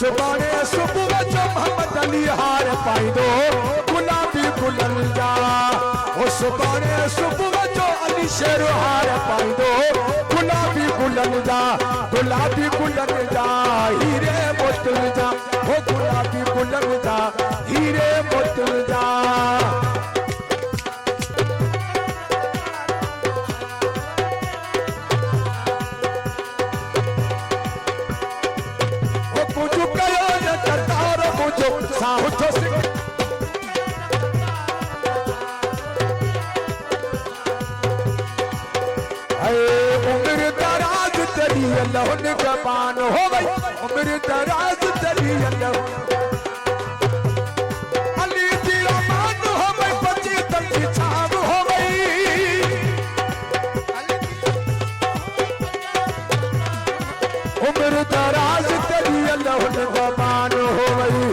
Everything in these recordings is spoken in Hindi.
सुभाणे सुबुह जो मोहम्मद अली हार पाईंदो गुलाबी गुलन जा ओ सुभाणे सुबुह जो अली शेर हार पाईंदो गुलाबी गुलन जा हीरे मोतल जा ओ गुलाबी गुलन जा हीरे मोतल जा उम्र दराज तेरी अल्लाह ने जबान हो गई उम्र दराज तेरी अल्लाह अली की अमान हो गई बची तक की छाव हो गई उम्र दराज तेरी अल्लाह ने जबान हो गई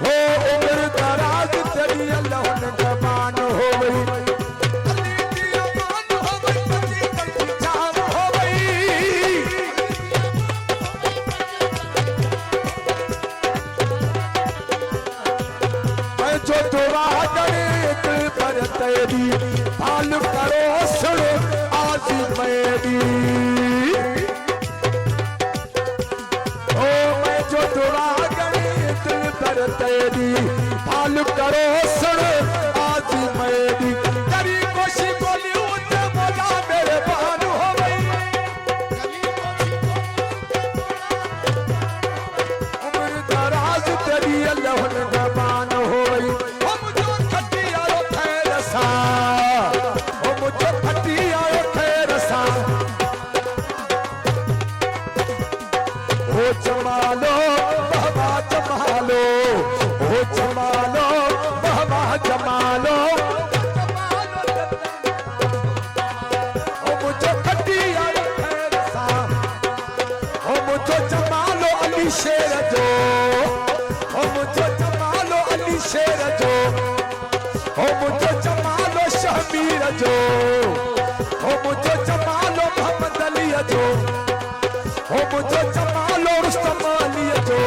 हो उम्र दराज तेरी अल्लाह ने जबान हो गई जो दुआ करे दिल पर तेरी हाल करो सुनो आज मेरी ओ मैं जो दुआ करे दिल पर तेरी हाल करो सुनो आज मेरी तेरी खुशी बोली उठे बोला मेरे बान हो गई उम्र दराज तेरी अल्लाह ने जबान हो गई जमालो बाबा जमालो ओ जमालो बाबा जमालो ओ मुझे खटिया खैर सा ओ मुझे जमालो अली शेर जो ओ मुझे जमालो अली शेर जो ओ मुझे जमालो शहबीर जो ओ मुझे जमालो मोहम्मद अली जो ओ मुझे जमालो रुस्तम अली जो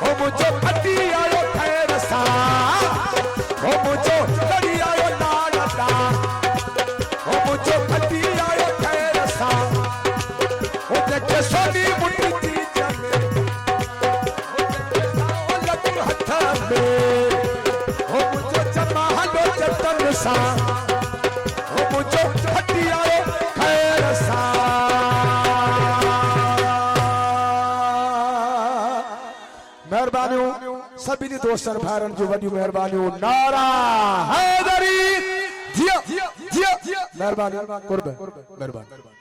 ओ मुझे फटी आयो खैर सा ओ मुझे लड़ी आयो लाडा ओ मुझे फटी आयो खैर सा ओ देखे सोनी मुट्ठी जमे ओ देखे लग हथ में ओ मुझे जमालो जतन सा ओ मुझे फटी आयो खैर सा मेहरबानियों सभी दोस्तन भाइरन जो वॾियूं मेहरबानियों नारा हैदरी जिया मेहरबानी कुर्ब मेहरबानी